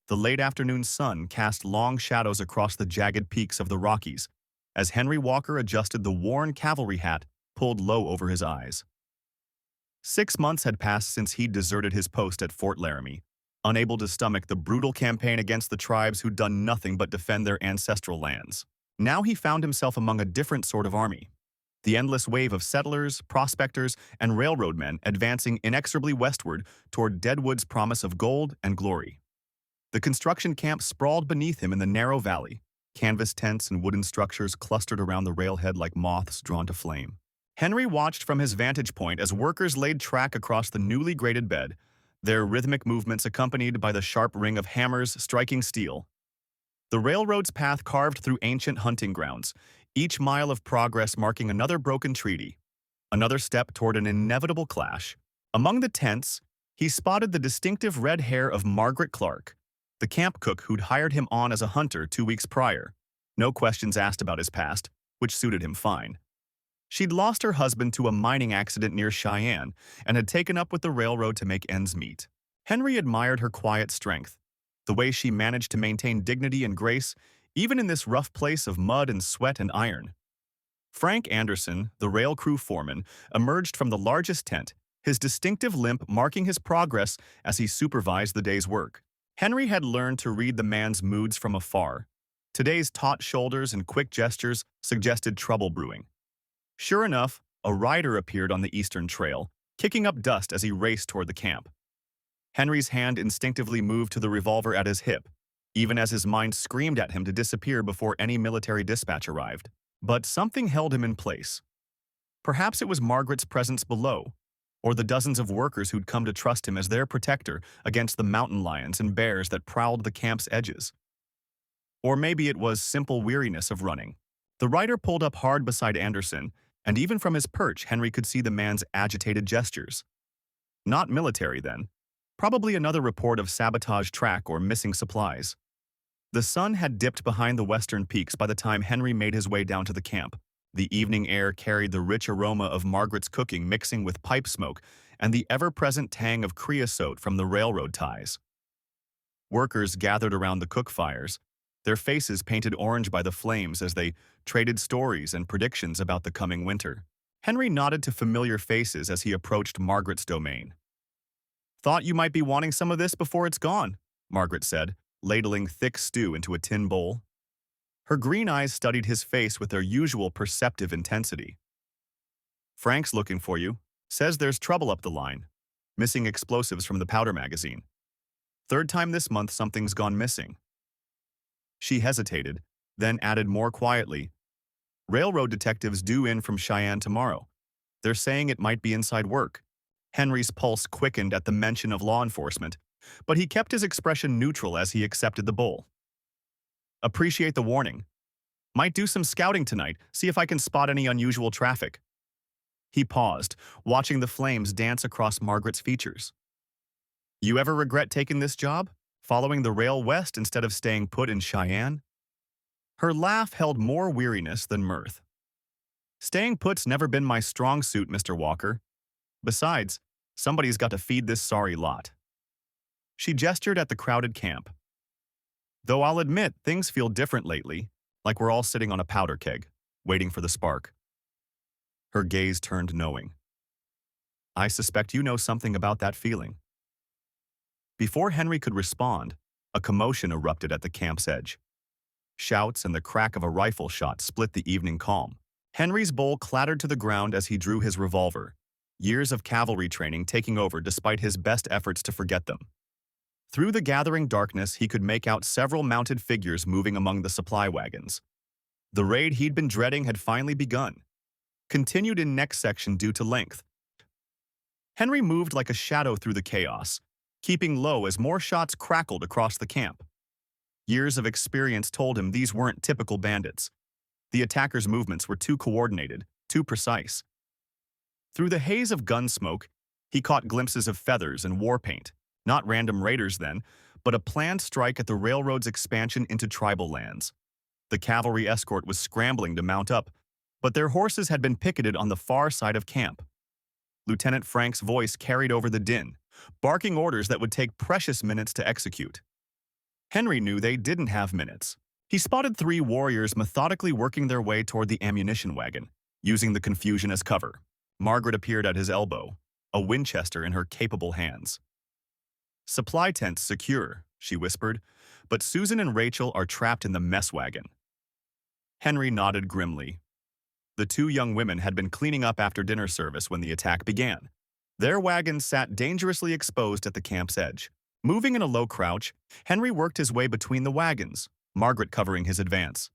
The late afternoon sun cast long shadows across the jagged peaks of the Rockies as Henry Walker adjusted the worn cavalry hat pulled low over his eyes. 6 months had passed since he'd deserted his post at Fort Laramie, unable to stomach the brutal campaign against the tribes who'd done nothing but defend their ancestral lands. Now he found himself among a different sort of army. The endless wave of settlers, prospectors, and railroad men advancing inexorably westward toward Deadwood's promise of gold and glory. The construction camp sprawled beneath him in the narrow valley, canvas tents and wooden structures clustered around the railhead like moths drawn to flame. Henry watched from his vantage point as workers laid track across the newly graded bed, their rhythmic movements accompanied by the sharp ring of hammers striking steel. The railroad's path carved through ancient hunting grounds, each mile of progress marking another broken treaty, another step toward an inevitable clash. Among the tents, he spotted the distinctive red hair of Margaret Clark, the camp cook who'd hired him on as a hunter 2 weeks prior. No questions asked about his past, which suited him fine. She'd lost her husband to a mining accident near Cheyenne and had taken up with the railroad to make ends meet. Henry admired her quiet strength, the way she managed to maintain dignity and grace even in this rough place of mud and sweat and iron. Frank Anderson, the rail crew foreman, emerged from the largest tent, his distinctive limp marking his progress as he supervised the day's work. Henry had learned to read the man's moods from afar. Today's taut shoulders and quick gestures suggested trouble brewing. Sure enough, a rider appeared on the eastern trail, kicking up dust as he raced toward the camp. Henry's hand instinctively moved to the revolver at his hip, even as his mind screamed at him to disappear before any military dispatch arrived. But something held him in place. Perhaps it was Margaret's presence below, or the dozens of workers who'd come to trust him as their protector against the mountain lions and bears that prowled the camp's edges. Or maybe it was simple weariness of running. The rider pulled up hard beside Anderson, and even from his perch, Henry could see the man's agitated gestures. Not military, then. Probably another report of sabotage track or missing supplies. The sun had dipped behind the western peaks by the time Henry made his way down to the camp. The evening air carried the rich aroma of Margaret's cooking mixing with pipe smoke and the ever-present tang of creosote from the railroad ties. Workers gathered around the cook fires, their faces painted orange by the flames as they traded stories and predictions about the coming winter. Henry nodded to familiar faces as he approached Margaret's domain. "Thought you might be wanting some of this before it's gone," Margaret said, ladling thick stew into a tin bowl. Her green eyes studied his face with their usual perceptive intensity. "Frank's looking for you. Says there's trouble up the line. Missing explosives from the powder magazine. Third time this month something's gone missing." She hesitated, then added more quietly, "Railroad detectives due in from Cheyenne tomorrow. They're saying it might be inside work." Henry's pulse quickened at the mention of law enforcement, but he kept his expression neutral as he accepted the bowl. "Appreciate the warning. Might do some scouting tonight, see if I can spot any unusual traffic." He paused, watching the flames dance across Margaret's features. "You ever regret taking this job? Following the rail west instead of staying put in Cheyenne?" Her laugh held more weariness than mirth. "Staying put's never been my strong suit, Mr. Walker. Besides, somebody's got to feed this sorry lot." She gestured at the crowded camp. "Though I'll admit things feel different lately, like we're all sitting on a powder keg, waiting for the spark." Her gaze turned knowing. "I suspect you know something about that feeling." Before Henry could respond, a commotion erupted at the camp's edge. Shouts and the crack of a rifle shot split the evening calm. Henry's bowl clattered to the ground as he drew his revolver, years of cavalry training taking over despite his best efforts to forget them. Through the gathering darkness, he could make out several mounted figures moving among the supply wagons. The raid he'd been dreading had finally begun, continued in next section due to length. Henry moved like a shadow through the chaos, keeping low as more shots crackled across the camp. Years of experience told him these weren't typical bandits. The attackers' movements were too coordinated, too precise. Through the haze of gun smoke, he caught glimpses of feathers and war paint. Not random raiders then, but a planned strike at the railroad's expansion into tribal lands. The cavalry escort was scrambling to mount up, but their horses had been picketed on the far side of camp. Lieutenant Frank's voice carried over the din, barking orders that would take precious minutes to execute. Henry knew they didn't have minutes. He spotted three warriors methodically working their way toward the ammunition wagon, using the confusion as cover. Margaret appeared at his elbow, a Winchester in her capable hands. "Supply tents secure," she whispered, "but Susan and Rachel are trapped in the mess wagon." Henry nodded grimly. The two young women had been cleaning up after dinner service when the attack began. Their wagon sat dangerously exposed at the camp's edge. Moving in a low crouch, Henry worked his way between the wagons, Margaret covering his advance.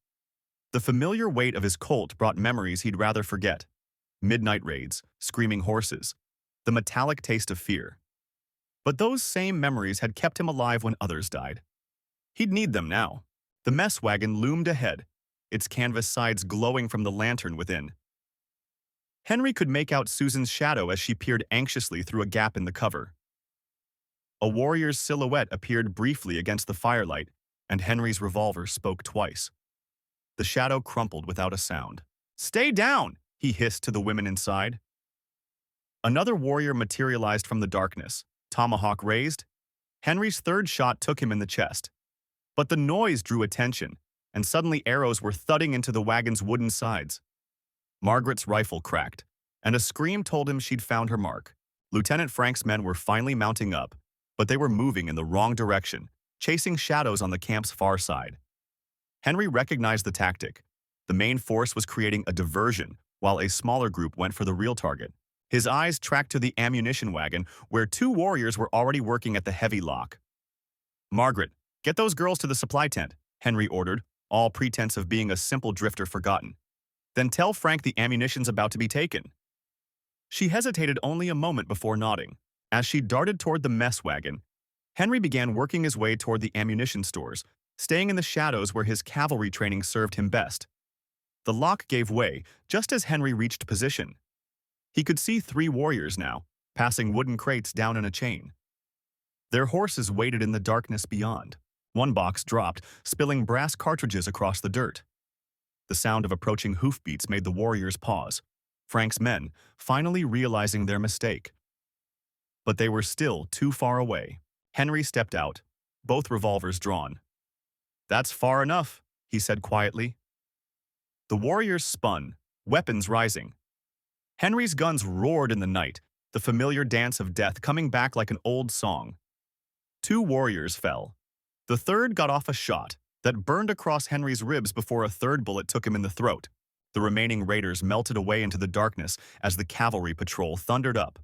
The familiar weight of his Colt brought memories he'd rather forget. Midnight raids, screaming horses, the metallic taste of fear. But those same memories had kept him alive when others died. He'd need them now. The mess wagon loomed ahead, its canvas sides glowing from the lantern within. Henry could make out Susan's shadow as she peered anxiously through a gap in the cover. A warrior's silhouette appeared briefly against the firelight, and Henry's revolver spoke twice. The shadow crumpled without a sound. "Stay down!" he hissed to the women inside. Another warrior materialized from the darkness, tomahawk raised. Henry's third shot took him in the chest. But the noise drew attention, and suddenly arrows were thudding into the wagon's wooden sides. Margaret's rifle cracked, and a scream told him she'd found her mark. Lieutenant Frank's men were finally mounting up, but they were moving in the wrong direction, chasing shadows on the camp's far side. Henry recognized the tactic. The main force was creating a diversion, while a smaller group went for the real target. His eyes tracked to the ammunition wagon, where two warriors were already working at the heavy lock. "Margaret, get those girls to the supply tent," Henry ordered, all pretense of being a simple drifter forgotten. "Then tell Frank the ammunition's about to be taken." She hesitated only a moment before nodding. As she darted toward the mess wagon, Henry began working his way toward the ammunition stores, staying in the shadows where his cavalry training served him best. The lock gave way just as Henry reached position. He could see three warriors now, passing wooden crates down in a chain. Their horses waited in the darkness beyond. One box dropped, spilling brass cartridges across the dirt. The sound of approaching hoofbeats made the warriors pause, Frank's men finally realizing their mistake. But they were still too far away. Henry stepped out, both revolvers drawn. "That's far enough," he said quietly. The warriors spun, weapons rising. Henry's guns roared in the night, the familiar dance of death coming back like an old song. Two warriors fell. The third got off a shot that burned across Henry's ribs before a third bullet took him in the throat. The remaining raiders melted away into the darkness as the cavalry patrol thundered up.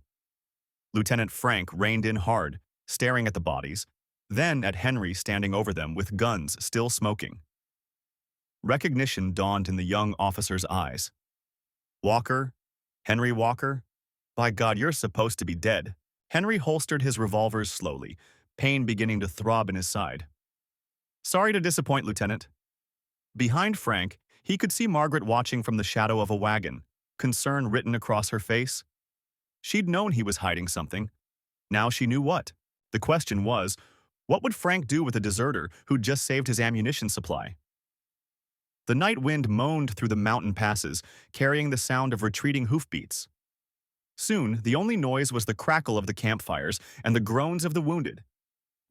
Lieutenant Frank reined in hard, staring at the bodies, then at Henry standing over them with guns still smoking. Recognition dawned in the young officer's eyes. "Walker? Henry Walker? By God, you're supposed to be dead." Henry holstered his revolvers slowly, pain beginning to throb in his side. "Sorry to disappoint, Lieutenant." Behind Frank, he could see Margaret watching from the shadow of a wagon, concern written across her face. She'd known he was hiding something. Now she knew what. The question was, what would Frank do with a deserter who'd just saved his ammunition supply? The night wind moaned through the mountain passes, carrying the sound of retreating hoofbeats. Soon, the only noise was the crackle of the campfires and the groans of the wounded.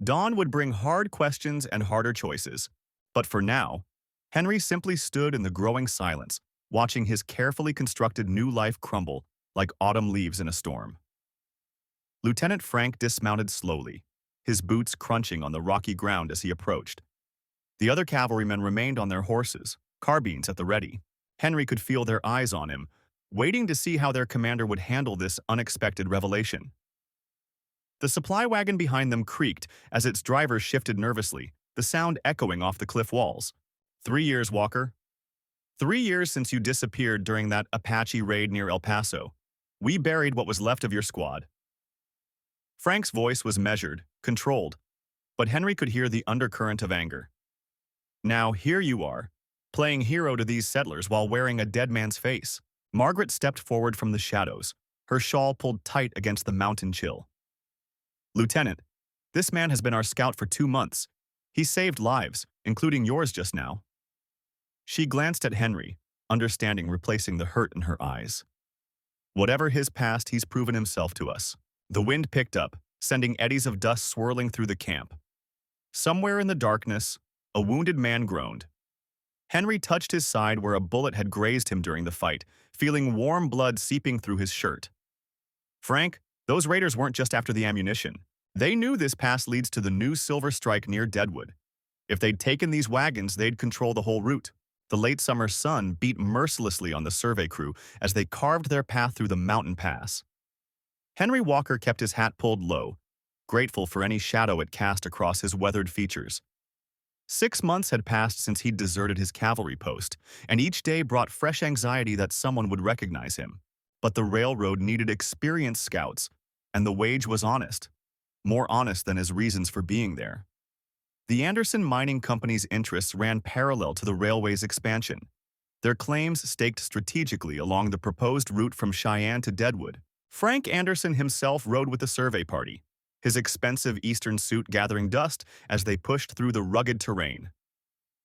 Dawn would bring hard questions and harder choices. But for now, Henry simply stood in the growing silence, watching his carefully constructed new life crumble like autumn leaves in a storm. Lieutenant Frank dismounted slowly, his boots crunching on the rocky ground as he approached. The other cavalrymen remained on their horses, carbines at the ready. Henry could feel their eyes on him, waiting to see how their commander would handle this unexpected revelation. The supply wagon behind them creaked as its driver shifted nervously, the sound echoing off the cliff walls. 3 years, Walker. 3 years since you disappeared during that Apache raid near El Paso. We buried what was left of your squad." Frank's voice was measured, controlled, but Henry could hear the undercurrent of anger. "Now here you are, playing hero to these settlers while wearing a dead man's face." Margaret stepped forward from the shadows, her shawl pulled tight against the mountain chill. "Lieutenant, this man has been our scout for 2 months. He saved lives, including yours just now." She glanced at Henry, understanding replacing the hurt in her eyes. "Whatever his past, he's proven himself to us." The wind picked up, sending eddies of dust swirling through the camp. Somewhere in the darkness, a wounded man groaned. Henry touched his side where a bullet had grazed him during the fight, feeling warm blood seeping through his shirt. Frank, those raiders weren't just after the ammunition. They knew this pass leads to the new Silver Strike near Deadwood. If they'd taken these wagons, they'd control the whole route. The late summer sun beat mercilessly on the survey crew as they carved their path through the mountain pass. Henry Walker kept his hat pulled low, grateful for any shadow it cast across his weathered features. 6 months had passed since he'd deserted his cavalry post, and each day brought fresh anxiety that someone would recognize him. But the railroad needed experienced scouts, and the wage was honest. More honest than his reasons for being there. The Anderson Mining Company's interests ran parallel to the railway's expansion, their claims staked strategically along the proposed route from Cheyenne to Deadwood. Frank Anderson himself rode with the survey party, his expensive eastern suit gathering dust as they pushed through the rugged terrain.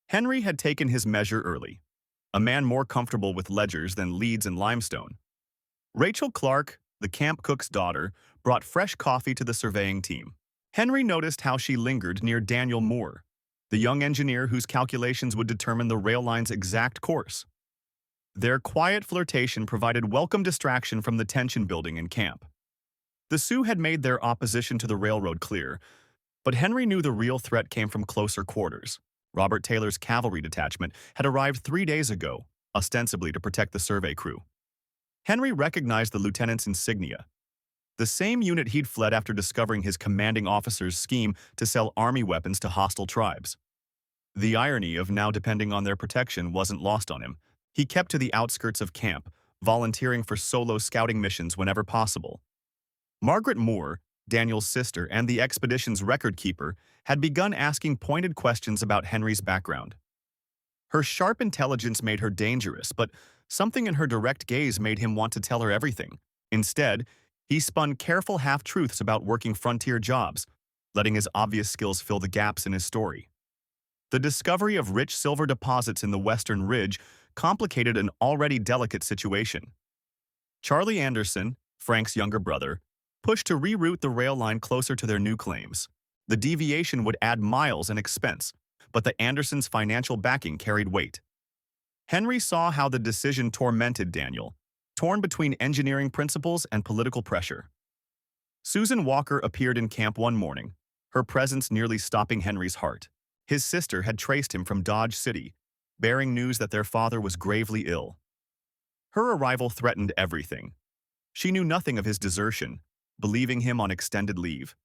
Henry had taken his measure early, a man more comfortable with ledgers than leads and limestone. Rachel Clark, the camp cook's daughter, brought fresh coffee to the surveying team. Henry noticed how she lingered near Daniel Moore, the young engineer whose calculations would determine the rail line's exact course. Their quiet flirtation provided welcome distraction from the tension building in camp. The Sioux had made their opposition to the railroad clear, but Henry knew the real threat came from closer quarters. Robert Taylor's cavalry detachment had arrived 3 days ago, ostensibly to protect the survey crew. Henry recognized the lieutenant's insignia, the same unit he'd fled after discovering his commanding officer's scheme to sell army weapons to hostile tribes. The irony of now depending on their protection wasn't lost on him. He kept to the outskirts of camp, volunteering for solo scouting missions whenever possible. Margaret Moore, Daniel's sister and the expedition's record keeper, had begun asking pointed questions about Henry's background. Her sharp intelligence made her dangerous, but something in her direct gaze made him want to tell her everything. Instead, he spun careful half-truths about working frontier jobs, letting his obvious skills fill the gaps in his story. The discovery of rich silver deposits in the Western Ridge complicated an already delicate situation. Charlie Anderson, Frank's younger brother, pushed to reroute the rail line closer to their new claims. The deviation would add miles and expense, but the Andersons' financial backing carried weight. Henry saw how the decision tormented Daniel, torn between engineering principles and political pressure. Susan Walker appeared in camp one morning, her presence nearly stopping Henry's heart. His sister had traced him from Dodge City, bearing news that their father was gravely ill. Her arrival threatened everything. She knew nothing of his desertion, believing him on extended leave.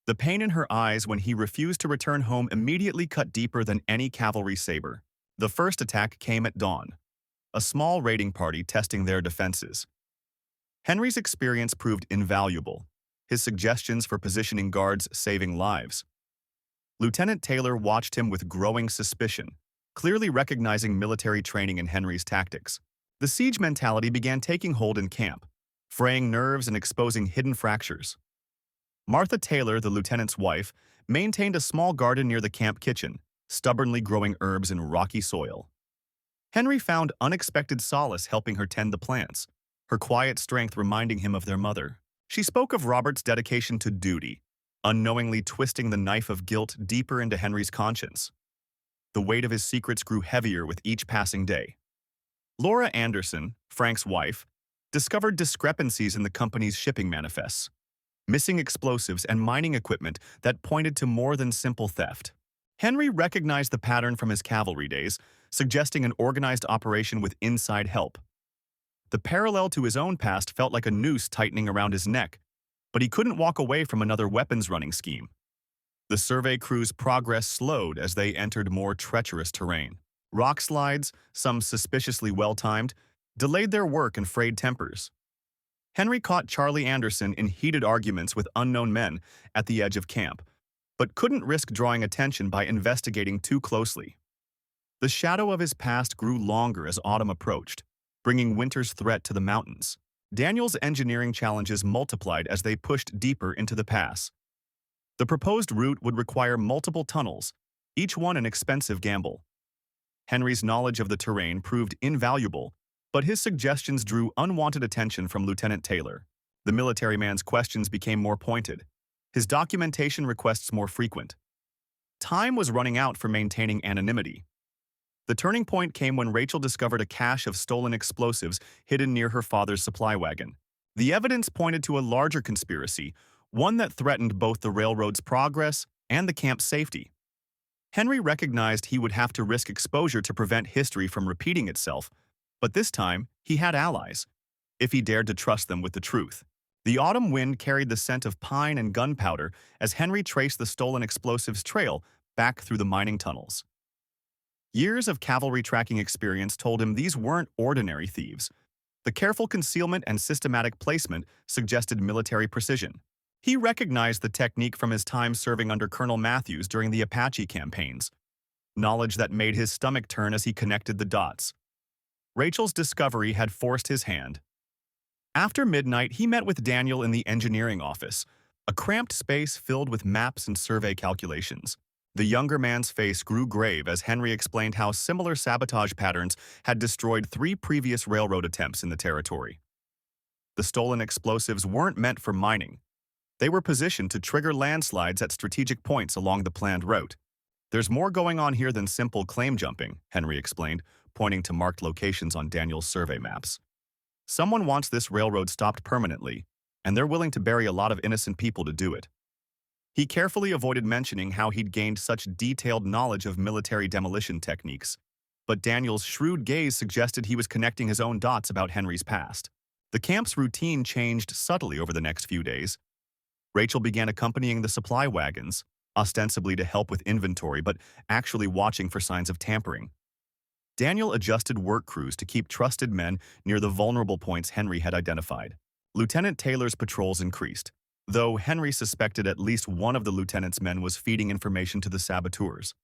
The pain in her eyes when he refused to return home immediately cut deeper than any cavalry saber. The first attack came at dawn, a small raiding party testing their defenses. Henry's experience proved invaluable, his suggestions for positioning guards saving lives. Lieutenant Taylor watched him with growing suspicion, clearly recognizing military training in Henry's tactics. The siege mentality began taking hold in camp, fraying nerves and exposing hidden fractures. Martha Taylor, the lieutenant's wife, maintained a small garden near the camp kitchen, stubbornly growing herbs in rocky soil. Henry found unexpected solace helping her tend the plants, her quiet strength reminding him of their mother. She spoke of Robert's dedication to duty, unknowingly twisting the knife of guilt deeper into Henry's conscience. The weight of his secrets grew heavier with each passing day. Laura Anderson, Frank's wife, discovered discrepancies in the company's shipping manifests, missing explosives and mining equipment that pointed to more than simple theft. Henry recognized the pattern from his cavalry days, suggesting an organized operation with inside help. The parallel to his own past felt like a noose tightening around his neck, but he couldn't walk away from another weapons-running scheme. The survey crew's progress slowed as they entered more treacherous terrain. Rock slides, some suspiciously well-timed, delayed their work and frayed tempers. Henry caught Charlie Anderson in heated arguments with unknown men at the edge of camp, but couldn't risk drawing attention by investigating too closely. The shadow of his past grew longer as autumn approached, bringing winter's threat to the mountains. Daniel's engineering challenges multiplied as they pushed deeper into the pass. The proposed route would require multiple tunnels, each one an expensive gamble. Henry's knowledge of the terrain proved invaluable, but his suggestions drew unwanted attention from Lieutenant Taylor. The military man's questions became more pointed, his documentation requests more frequent. Time was running out for maintaining anonymity. The turning point came when Rachel discovered a cache of stolen explosives hidden near her father's supply wagon. The evidence pointed to a larger conspiracy, one that threatened both the railroad's progress and the camp's safety. Henry recognized he would have to risk exposure to prevent history from repeating itself, but this time he had allies, if he dared to trust them with the truth. The autumn wind carried the scent of pine and gunpowder as Henry traced the stolen explosives trail back through the mining tunnels. Years of cavalry tracking experience told him these weren't ordinary thieves. The careful concealment and systematic placement suggested military precision. He recognized the technique from his time serving under Colonel Matthews during the Apache campaigns, knowledge that made his stomach turn as he connected the dots. Rachel's discovery had forced his hand. After midnight, he met with Daniel in the engineering office, a cramped space filled with maps and survey calculations. The younger man's face grew grave as Henry explained how similar sabotage patterns had destroyed 3 previous railroad attempts in the territory. The stolen explosives weren't meant for mining. They were positioned to trigger landslides at strategic points along the planned route. "There's more going on here than simple claim jumping," Henry explained, pointing to marked locations on Daniel's survey maps. "Someone wants this railroad stopped permanently, and they're willing to bury a lot of innocent people to do it." He carefully avoided mentioning how he'd gained such detailed knowledge of military demolition techniques, but Daniel's shrewd gaze suggested he was connecting his own dots about Henry's past. The camp's routine changed subtly over the next few days. Rachel began accompanying the supply wagons, ostensibly to help with inventory, but actually watching for signs of tampering. Daniel adjusted work crews to keep trusted men near the vulnerable points Henry had identified. Lieutenant Taylor's patrols increased, though Henry suspected at least one of the lieutenant's men was feeding information to the saboteurs.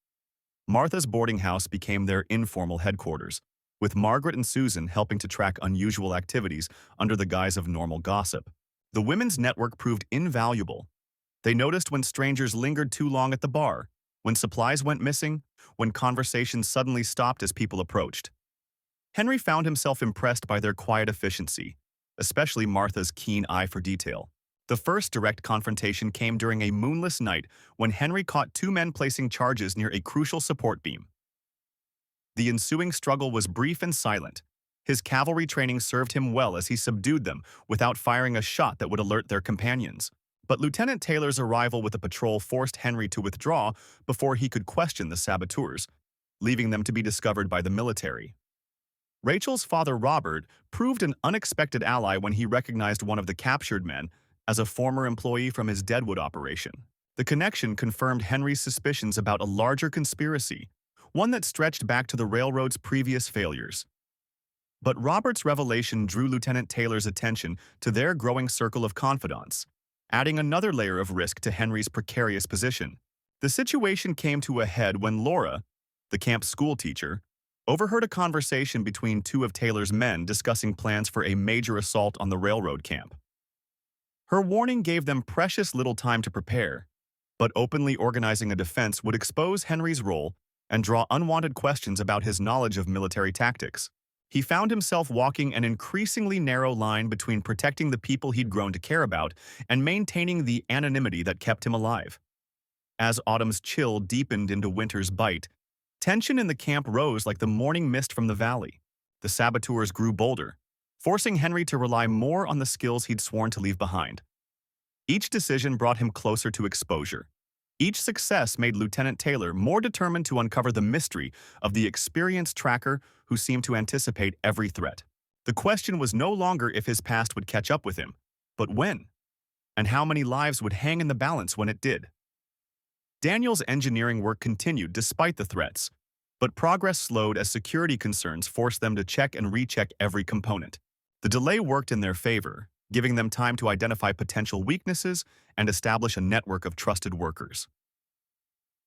Martha's boarding house became their informal headquarters, with Margaret and Susan helping to track unusual activities under the guise of normal gossip. The women's network proved invaluable. They noticed when strangers lingered too long at the bar, when supplies went missing, when conversations suddenly stopped as people approached. Henry found himself impressed by their quiet efficiency, especially Martha's keen eye for detail. The first direct confrontation came during a moonless night when Henry caught 2 men placing charges near a crucial support beam. The ensuing struggle was brief and silent. His cavalry training served him well as he subdued them without firing a shot that would alert their companions. But Lieutenant Taylor's arrival with a patrol forced Henry to withdraw before he could question the saboteurs, leaving them to be discovered by the military. Rachel's father, Robert, proved an unexpected ally when he recognized one of the captured men as a former employee from his Deadwood operation. The connection confirmed Henry's suspicions about a larger conspiracy, one that stretched back to the railroad's previous failures. But Robert's revelation drew Lieutenant Taylor's attention to their growing circle of confidants, adding another layer of risk to Henry's precarious position. The situation came to a head when Laura, the camp's schoolteacher, overheard a conversation between 2 of Taylor's men discussing plans for a major assault on the railroad camp. Her warning gave them precious little time to prepare, but openly organizing a defense would expose Henry's role and draw unwanted questions about his knowledge of military tactics. He found himself walking an increasingly narrow line between protecting the people he'd grown to care about and maintaining the anonymity that kept him alive. As autumn's chill deepened into winter's bite, tension in the camp rose like the morning mist from the valley. The saboteurs grew bolder, forcing Henry to rely more on the skills he'd sworn to leave behind. Each decision brought him closer to exposure. Each success made Lieutenant Taylor more determined to uncover the mystery of the experienced tracker who seemed to anticipate every threat. The question was no longer if his past would catch up with him, but when, and how many lives would hang in the balance when it did. Daniel's engineering work continued despite the threats, but progress slowed as security concerns forced them to check and recheck every component. The delay worked in their favor, giving them time to identify potential weaknesses and establish a network of trusted workers.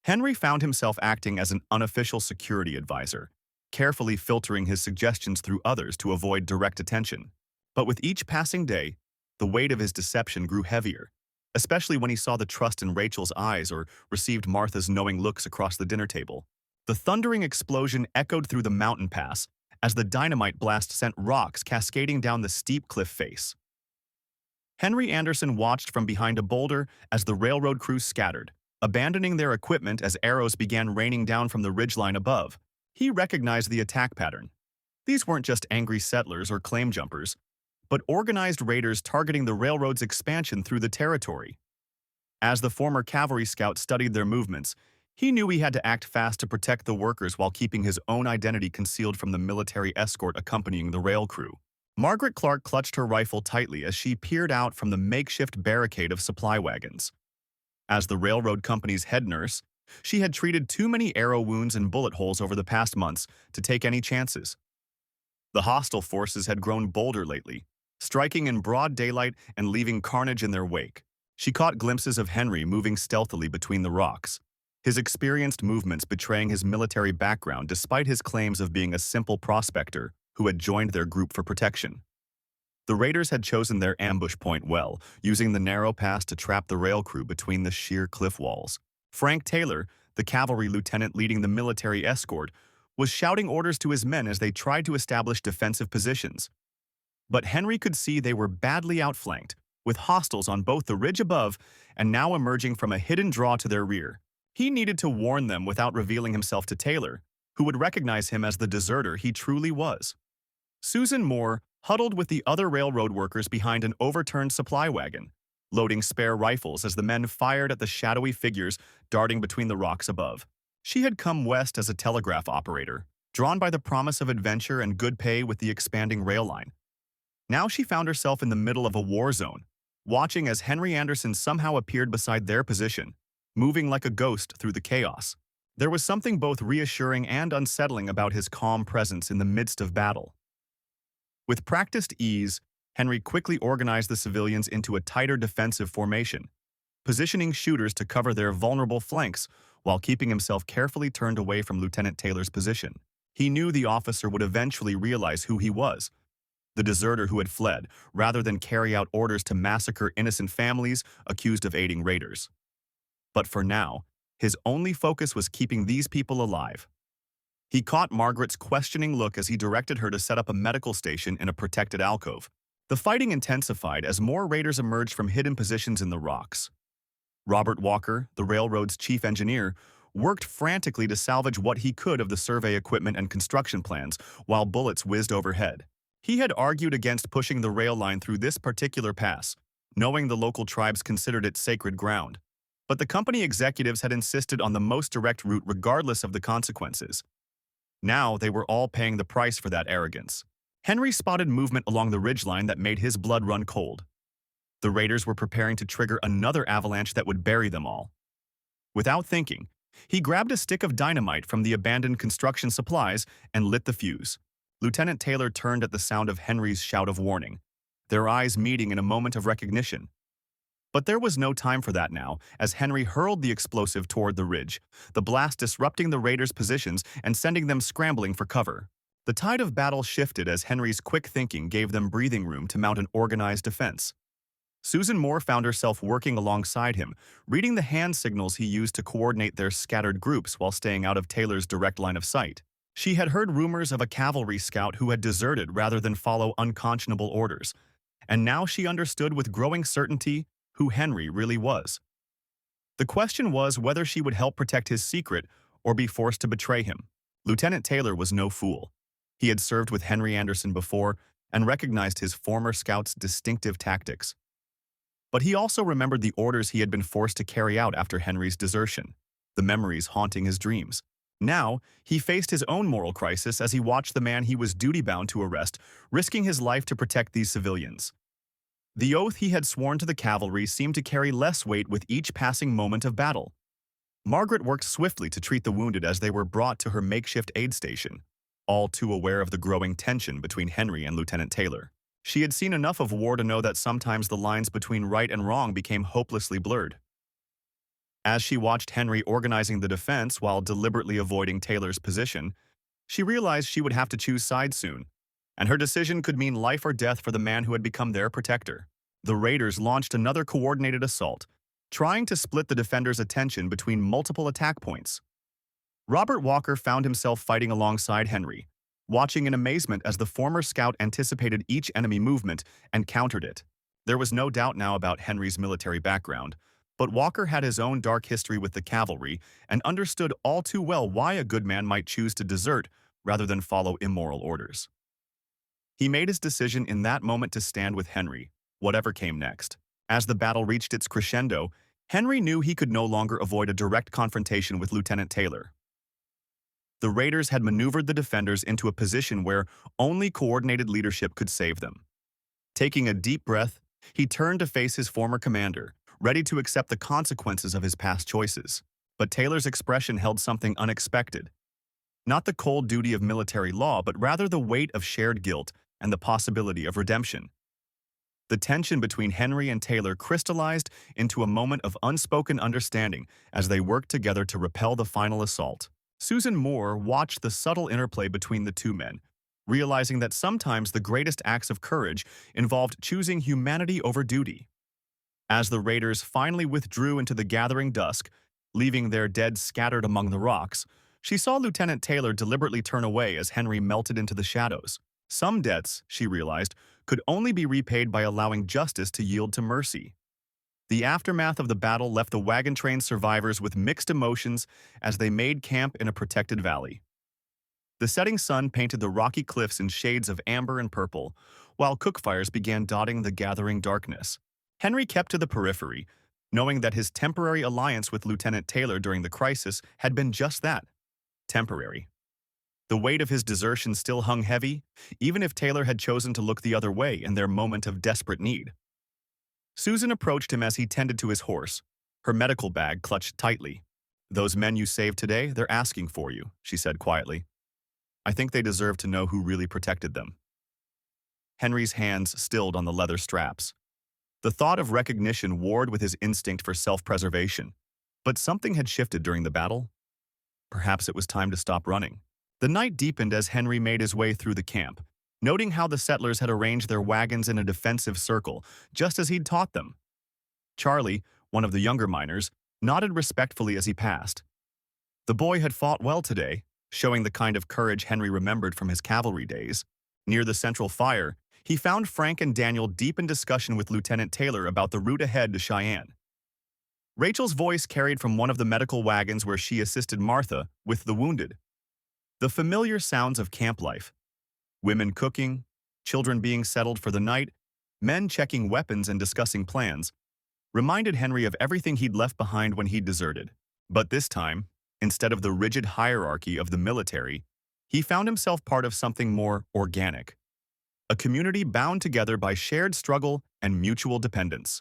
Henry found himself acting as an unofficial security advisor, carefully filtering his suggestions through others to avoid direct attention. But with each passing day, the weight of his deception grew heavier, especially when he saw the trust in Rachel's eyes or received Martha's knowing looks across the dinner table. The thundering explosion echoed through the mountain pass as the dynamite blast sent rocks cascading down the steep cliff face. Henry Anderson watched from behind a boulder as the railroad crew scattered, Abandoning their equipment as arrows began raining down from the ridgeline above, he recognized the attack pattern. These weren't just angry settlers or claim jumpers, but organized raiders targeting the railroad's expansion through the territory. As the former cavalry scout studied their movements, he knew he had to act fast to protect the workers while keeping his own identity concealed from the military escort accompanying the rail crew. Margaret Clark clutched her rifle tightly as she peered out from the makeshift barricade of supply wagons. As the railroad company's head nurse, she had treated too many arrow wounds and bullet holes over the past months to take any chances. The hostile forces had grown bolder lately, striking in broad daylight and leaving carnage in their wake. She caught glimpses of Henry moving stealthily between the rocks, his experienced movements betraying his military background despite his claims of being a simple prospector who had joined their group for protection. The raiders had chosen their ambush point well, using the narrow pass to trap the rail crew between the sheer cliff walls. Frank Taylor, the cavalry lieutenant leading the military escort, was shouting orders to his men as they tried to establish defensive positions. But Henry could see they were badly outflanked, with hostiles on both the ridge above and now emerging from a hidden draw to their rear. He needed to warn them without revealing himself to Taylor, who would recognize him as the deserter he truly was. Susan Moore huddled with the other railroad workers behind an overturned supply wagon, loading spare rifles as the men fired at the shadowy figures darting between the rocks above. She had come west as a telegraph operator, drawn by the promise of adventure and good pay with the expanding rail line. Now she found herself in the middle of a war zone, watching as Henry Anderson somehow appeared beside their position, moving like a ghost through the chaos. There was something both reassuring and unsettling about his calm presence in the midst of battle. With practiced ease, Henry quickly organized the civilians into a tighter defensive formation, positioning shooters to cover their vulnerable flanks while keeping himself carefully turned away from Lieutenant Taylor's position. He knew the officer would eventually realize who he was, the deserter who had fled, rather than carry out orders to massacre innocent families accused of aiding raiders. But for now, his only focus was keeping these people alive. He caught Margaret's questioning look as he directed her to set up a medical station in a protected alcove. The fighting intensified as more raiders emerged from hidden positions in the rocks. Robert Walker, the railroad's chief engineer, worked frantically to salvage what he could of the survey equipment and construction plans while bullets whizzed overhead. He had argued against pushing the rail line through this particular pass, knowing the local tribes considered it sacred ground. But the company executives had insisted on the most direct route regardless of the consequences. Now they were all paying the price for that arrogance. Henry spotted movement along the ridgeline that made his blood run cold. The raiders were preparing to trigger another avalanche that would bury them all. Without thinking, he grabbed a stick of dynamite from the abandoned construction supplies and lit the fuse. Lieutenant Taylor turned at the sound of Henry's shout of warning, their eyes meeting in a moment of recognition. But there was no time for that now, as Henry hurled the explosive toward the ridge, the blast disrupting the raiders' positions and sending them scrambling for cover. The tide of battle shifted as Henry's quick thinking gave them breathing room to mount an organized defense. Susan Moore found herself working alongside him, reading the hand signals he used to coordinate their scattered groups while staying out of Taylor's direct line of sight. She had heard rumors of a cavalry scout who had deserted rather than follow unconscionable orders, and now she understood with growing certainty who Henry really was. The question was whether she would help protect his secret or be forced to betray him. Lieutenant Taylor was no fool. He had served with Henry Anderson before and recognized his former scout's distinctive tactics. But he also remembered the orders he had been forced to carry out after Henry's desertion, the memories haunting his dreams. Now, he faced his own moral crisis as he watched the man he was duty-bound to arrest, risking his life to protect these civilians. The oath he had sworn to the cavalry seemed to carry less weight with each passing moment of battle. Margaret worked swiftly to treat the wounded as they were brought to her makeshift aid station, all too aware of the growing tension between Henry and Lieutenant Taylor. She had seen enough of war to know that sometimes the lines between right and wrong became hopelessly blurred. As she watched Henry organizing the defense while deliberately avoiding Taylor's position, she realized she would have to choose sides soon, and her decision could mean life or death for the man who had become their protector. The raiders launched another coordinated assault, trying to split the defenders' attention between multiple attack points. Robert Walker found himself fighting alongside Henry, watching in amazement as the former scout anticipated each enemy movement and countered it. There was no doubt now about Henry's military background, But Walker had his own dark history with the cavalry and understood all too well why a good man might choose to desert rather than follow immoral orders. He made his decision in that moment to stand with Henry, whatever came next. As the battle reached its crescendo, Henry knew he could no longer avoid a direct confrontation with Lieutenant Taylor. The raiders had maneuvered the defenders into a position where only coordinated leadership could save them. Taking a deep breath, he turned to face his former commander, ready to accept the consequences of his past choices. But Taylor's expression held something unexpected. Not the cold duty of military law, but rather the weight of shared guilt and the possibility of redemption. The tension between Henry and Taylor crystallized into a moment of unspoken understanding as they worked together to repel the final assault. Susan Moore watched the subtle interplay between the two men, realizing that sometimes the greatest acts of courage involved choosing humanity over duty. As the raiders finally withdrew into the gathering dusk, leaving their dead scattered among the rocks, she saw Lieutenant Taylor deliberately turn away as Henry melted into the shadows. Some debts, she realized, could only be repaid by allowing justice to yield to mercy. The aftermath of the battle left the wagon train survivors with mixed emotions as they made camp in a protected valley. The setting sun painted the rocky cliffs in shades of amber and purple, while cookfires began dotting the gathering darkness. Henry kept to the periphery, knowing that his temporary alliance with Lieutenant Taylor during the crisis had been just that, temporary. The weight of his desertion still hung heavy, even if Taylor had chosen to look the other way in their moment of desperate need. Susan approached him as he tended to his horse, her medical bag clutched tightly. "Those men you saved today, they're asking for you," she said quietly. "I think they deserve to know who really protected them." Henry's hands stilled on the leather straps. The thought of recognition warred with his instinct for self-preservation. But something had shifted during the battle. Perhaps it was time to stop running. The night deepened as Henry made his way through the camp, noting how the settlers had arranged their wagons in a defensive circle, just as he'd taught them. Charlie, one of the younger miners, nodded respectfully as he passed. The boy had fought well today, showing the kind of courage Henry remembered from his cavalry days. Near the central fire, he found Frank and Daniel deep in discussion with Lieutenant Taylor about the route ahead to Cheyenne. Rachel's voice carried from one of the medical wagons where she assisted Martha with the wounded. The familiar sounds of camp life. Women cooking, children being settled for the night, men checking weapons and discussing plans, reminded Henry of everything he'd left behind when he'd deserted. But this time, instead of the rigid hierarchy of the military, he found himself part of something more organic. A community bound together by shared struggle and mutual dependence.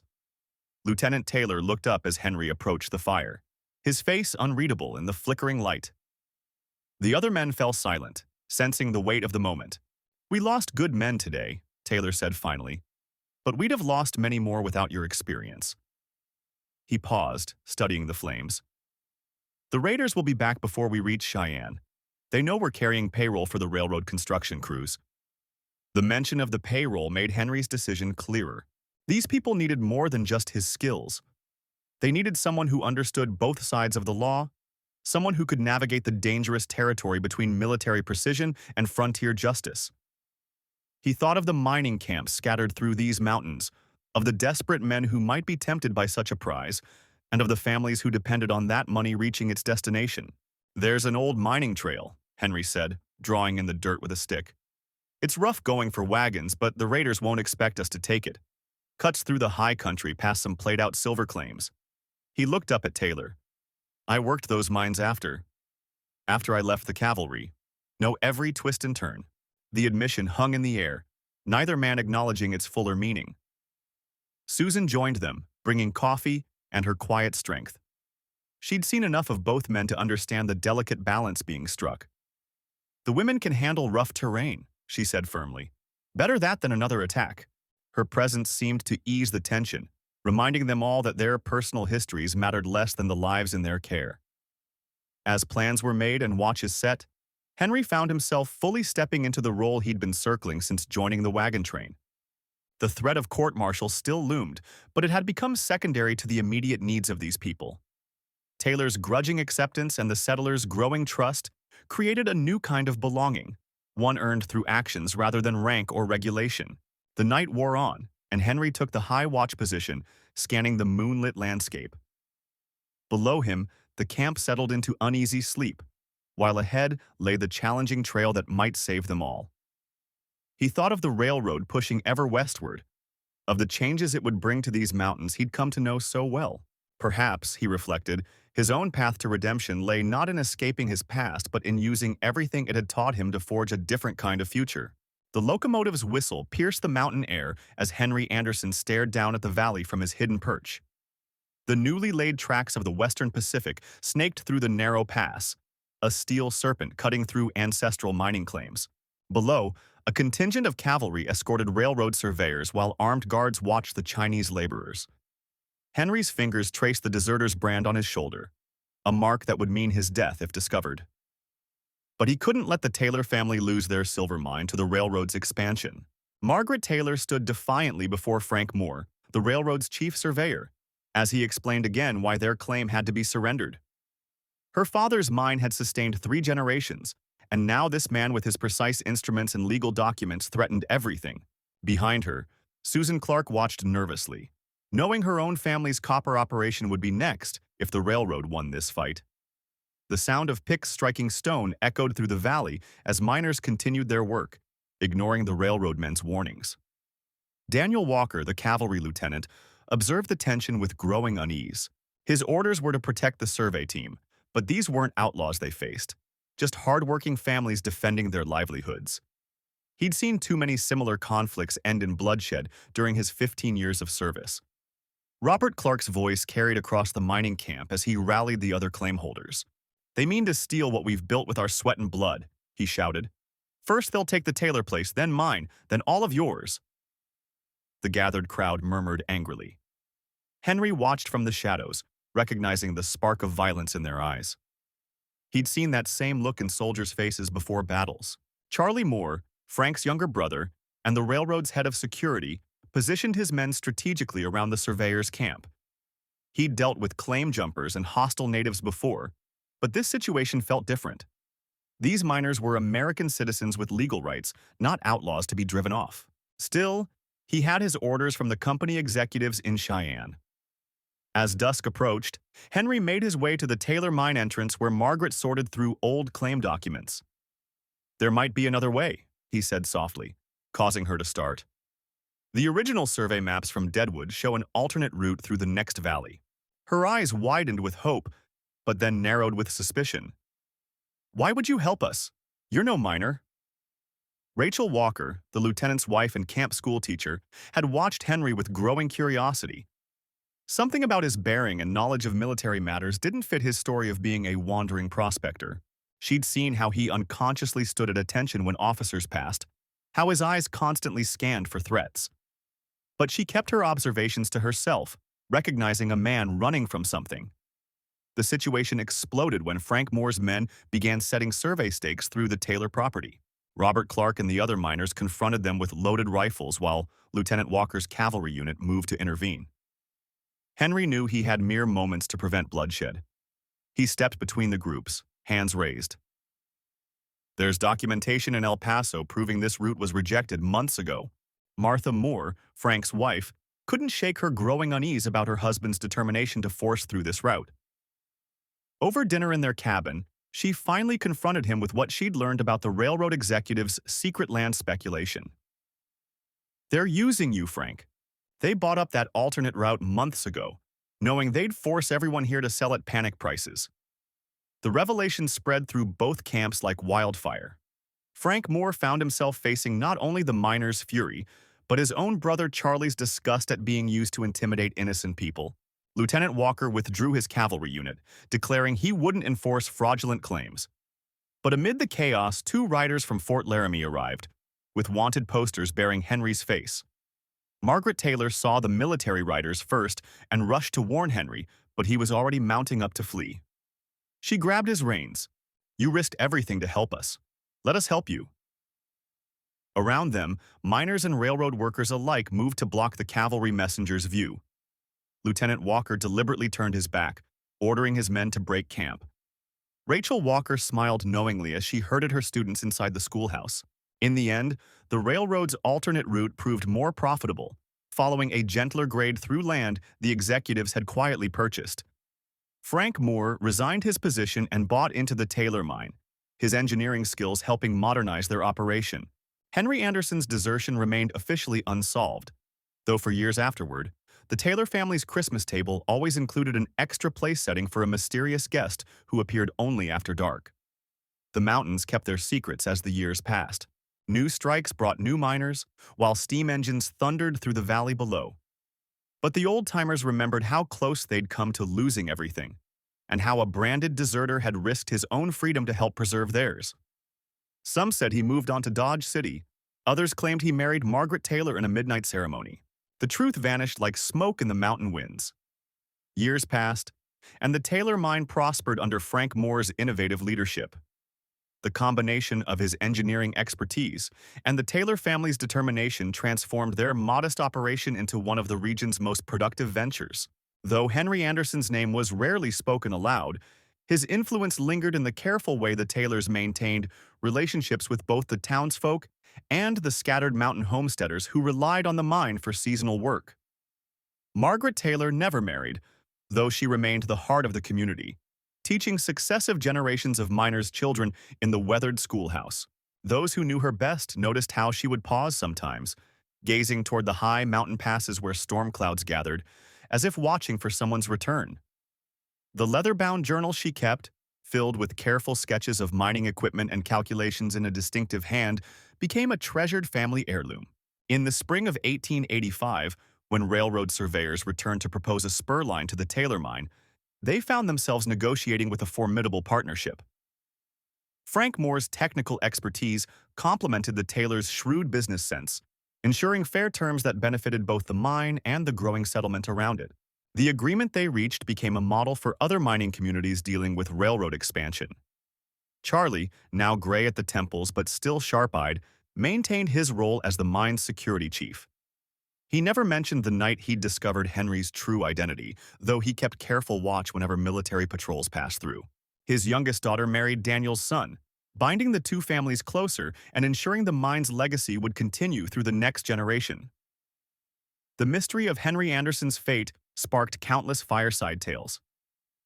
Lieutenant Taylor looked up as Henry approached the fire, his face unreadable in the flickering light. The other men fell silent, sensing the weight of the moment. "We lost good men today," Taylor said finally, "but we'd have lost many more without your experience." He paused, studying the flames. "The raiders will be back before we reach Cheyenne. They know we're carrying payroll for the railroad construction crews." The mention of the payroll made Henry's decision clearer. These people needed more than just his skills. They needed someone who understood both sides of the law, someone who could navigate the dangerous territory between military precision and frontier justice. He thought of the mining camps scattered through these mountains, of the desperate men who might be tempted by such a prize, and of the families who depended on that money reaching its destination. "There's an old mining trail," Henry said, drawing in the dirt with a stick. "It's rough going for wagons, but the raiders won't expect us to take it. Cuts through the high country past some played-out silver claims." He looked up at Taylor. "I worked those mines after I left the cavalry. Know every twist and turn." The admission hung in the air, neither man acknowledging its fuller meaning. Susan joined them, bringing coffee and her quiet strength. She'd seen enough of both men to understand the delicate balance being struck. "The women can handle rough terrain," she said firmly. "Better that than another attack." Her presence seemed to ease the tension, reminding them all that their personal histories mattered less than the lives in their care. As plans were made and watches set, Henry found himself fully stepping into the role he'd been circling since joining the wagon train. The threat of court-martial still loomed, but it had become secondary to the immediate needs of these people. Taylor's grudging acceptance and the settlers' growing trust created a new kind of belonging, one earned through actions rather than rank or regulation. The night wore on, and Henry took the high watch position, scanning the moonlit landscape. Below him, the camp settled into uneasy sleep, while ahead lay the challenging trail that might save them all. He thought of the railroad pushing ever westward, of the changes it would bring to these mountains he'd come to know so well. Perhaps, he reflected, his own path to redemption lay not in escaping his past but in using everything it had taught him to forge a different kind of future. The locomotive's whistle pierced the mountain air as Henry Anderson stared down at the valley from his hidden perch. The newly laid tracks of the Western Pacific snaked through the narrow pass, a steel serpent cutting through ancestral mining claims. Below, a contingent of cavalry escorted railroad surveyors while armed guards watched the Chinese laborers. Henry's fingers traced the deserter's brand on his shoulder, a mark that would mean his death if discovered. But he couldn't let the Taylor family lose their silver mine to the railroad's expansion. Margaret Taylor stood defiantly before Frank Moore, the railroad's chief surveyor, as he explained again why their claim had to be surrendered. Her father's mine had sustained 3 generations, and now this man with his precise instruments and legal documents threatened everything. Behind her, Susan Clark watched nervously, knowing her own family's copper operation would be next if the railroad won this fight. The sound of picks striking stone echoed through the valley as miners continued their work, ignoring the railroad men's warnings. Daniel Walker, the cavalry lieutenant, observed the tension with growing unease. His orders were to protect the survey team, but these weren't outlaws they faced, just hard-working families defending their livelihoods. He'd seen too many similar conflicts end in bloodshed during his 15 years of service. Robert Clark's voice carried across the mining camp as he rallied the other claim holders. "They mean to steal what we've built with our sweat and blood," he shouted. "First they'll take the Taylor place, then mine, then all of yours." The gathered crowd murmured angrily. Henry watched from the shadows, recognizing the spark of violence in their eyes. He'd seen that same look in soldiers' faces before battles. Charlie Moore, Frank's younger brother, and the railroad's head of security, positioned his men strategically around the surveyor's camp. He'd dealt with claim jumpers and hostile natives before, but this situation felt different. These miners were American citizens with legal rights, not outlaws to be driven off. Still, he had his orders from the company executives in Cheyenne. As dusk approached, Henry made his way to the Taylor mine entrance where Margaret sorted through old claim documents. "There might be another way," he said softly, causing her to start. The original survey maps from Deadwood show an alternate route through the next valley. Her eyes widened with hope, but then narrowed with suspicion. "Why would you help us? You're no miner." Rachel Walker, the lieutenant's wife and camp schoolteacher, had watched Henry with growing curiosity. Something about his bearing and knowledge of military matters didn't fit his story of being a wandering prospector. She'd seen how he unconsciously stood at attention when officers passed, how his eyes constantly scanned for threats. But she kept her observations to herself, recognizing a man running from something. The situation exploded when Frank Moore's men began setting survey stakes through the Taylor property. Robert Clark and the other miners confronted them with loaded rifles while Lieutenant Walker's cavalry unit moved to intervene. Henry knew he had mere moments to prevent bloodshed. He stepped between the groups, hands raised. "There's documentation in El Paso proving this route was rejected months ago." Martha Moore, Frank's wife, couldn't shake her growing unease about her husband's determination to force through this route. Over dinner in their cabin, she finally confronted him with what she'd learned about the railroad executives' secret land speculation. "They're using you, Frank. They bought up that alternate route months ago, knowing they'd force everyone here to sell at panic prices." The revelation spread through both camps like wildfire. Frank Moore found himself facing not only the miners' fury, but his own brother Charlie's disgust at being used to intimidate innocent people. Lieutenant Walker withdrew his cavalry unit, declaring he wouldn't enforce fraudulent claims. But amid the chaos, 2 riders from Fort Laramie arrived, with wanted posters bearing Henry's face. Margaret Taylor saw the military riders first and rushed to warn Henry, but he was already mounting up to flee. She grabbed his reins. "You risked everything to help us. Let us help you." Around them, miners and railroad workers alike moved to block the cavalry messenger's view. Lieutenant Walker deliberately turned his back, ordering his men to break camp. Rachel Walker smiled knowingly as she herded her students inside the schoolhouse. In the end, the railroad's alternate route proved more profitable, following a gentler grade through land the executives had quietly purchased. Frank Moore resigned his position and bought into the Taylor mine, his engineering skills helping modernize their operation. Henry Anderson's desertion remained officially unsolved, though for years afterward, the Taylor family's Christmas table always included an extra place setting for a mysterious guest who appeared only after dark. The mountains kept their secrets as the years passed. New strikes brought new miners, while steam engines thundered through the valley below. But the old-timers remembered how close they'd come to losing everything, and how a branded deserter had risked his own freedom to help preserve theirs. Some said he moved on to Dodge City. Others claimed he married Margaret Taylor in a midnight ceremony. The truth vanished like smoke in the mountain winds. Years passed, and the Taylor mine prospered under Frank Moore's innovative leadership. The combination of his engineering expertise and the Taylor family's determination transformed their modest operation into one of the region's most productive ventures. Though Henry Anderson's name was rarely spoken aloud, his influence lingered in the careful way the Taylors maintained relationships with both the townsfolk and the scattered mountain homesteaders who relied on the mine for seasonal work. Margaret Taylor never married, though she remained the heart of the community, teaching successive generations of miners' children in the weathered schoolhouse. Those who knew her best noticed how she would pause sometimes, gazing toward the high mountain passes where storm clouds gathered, as if watching for someone's return. The leather-bound journal she kept, filled with careful sketches of mining equipment and calculations in a distinctive hand, became a treasured family heirloom. In the spring of 1885, when railroad surveyors returned to propose a spur line to the Taylor mine, they found themselves negotiating with a formidable partnership. Frank Moore's technical expertise complemented the Taylors' shrewd business sense, ensuring fair terms that benefited both the mine and the growing settlement around it. The agreement they reached became a model for other mining communities dealing with railroad expansion. Charlie, now gray at the temples but still sharp-eyed, maintained his role as the mine's security chief. He never mentioned the night he'd discovered Henry's true identity, though he kept careful watch whenever military patrols passed through. His youngest daughter married Daniel's son, binding the two families closer and ensuring the mine's legacy would continue through the next generation. The mystery of Henry Anderson's fate sparked countless fireside tales.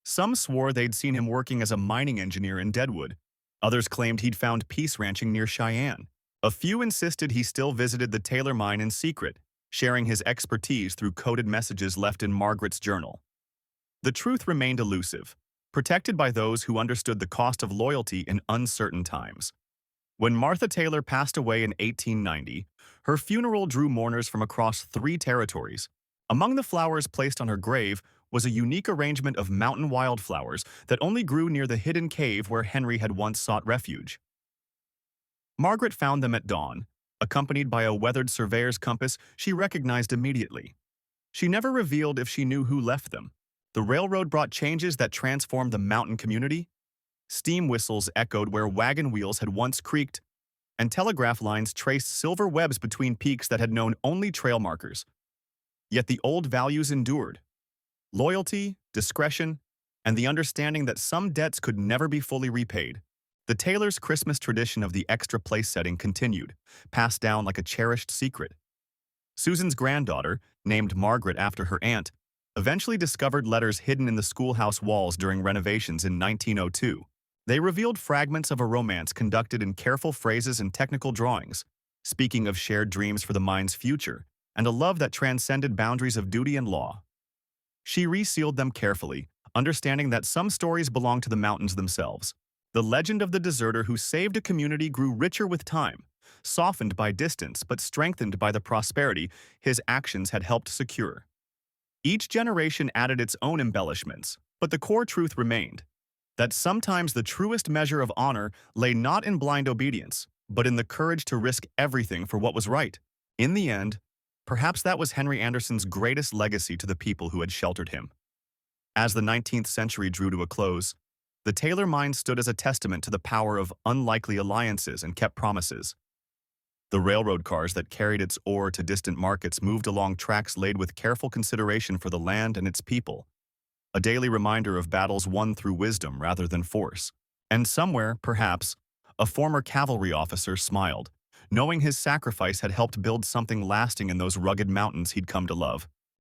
Some swore they'd seen him working as a mining engineer in Deadwood. Others claimed he'd found peace ranching near Cheyenne. A few insisted he still visited the Taylor mine in secret, sharing his expertise through coded messages left in Margaret's journal. The truth remained elusive, protected by those who understood the cost of loyalty in uncertain times. When Martha Taylor passed away in 1890, her funeral drew mourners from across 3 territories. Among the flowers placed on her grave was a unique arrangement of mountain wildflowers that only grew near the hidden cave where Henry had once sought refuge. Margaret found them at dawn. Accompanied by a weathered surveyor's compass she recognized immediately. She never revealed if she knew who left them. The railroad brought changes that transformed the mountain community. Steam whistles echoed where wagon wheels had once creaked, and telegraph lines traced silver webs between peaks that had known only trail markers. Yet the old values endured. Loyalty, discretion, and the understanding that some debts could never be fully repaid. The Taylors' Christmas tradition of the extra place setting continued, passed down like a cherished secret. Susan's granddaughter, named Margaret after her aunt, eventually discovered letters hidden in the schoolhouse walls during renovations in 1902. They revealed fragments of a romance conducted in careful phrases and technical drawings, speaking of shared dreams for the mine's future and a love that transcended boundaries of duty and law. She resealed them carefully, understanding that some stories belong to the mountains themselves. The legend of the deserter who saved a community grew richer with time, softened by distance but strengthened by the prosperity his actions had helped secure. Each generation added its own embellishments, but the core truth remained, that sometimes the truest measure of honor lay not in blind obedience, but in the courage to risk everything for what was right. In the end, perhaps that was Henry Anderson's greatest legacy to the people who had sheltered him. As the 19th century drew to a close, the Taylor mine stood as a testament to the power of unlikely alliances and kept promises. The railroad cars that carried its ore to distant markets moved along tracks laid with careful consideration for the land and its people, a daily reminder of battles won through wisdom rather than force. And somewhere, perhaps, a former cavalry officer smiled, knowing his sacrifice had helped build something lasting in those rugged mountains he'd come to love.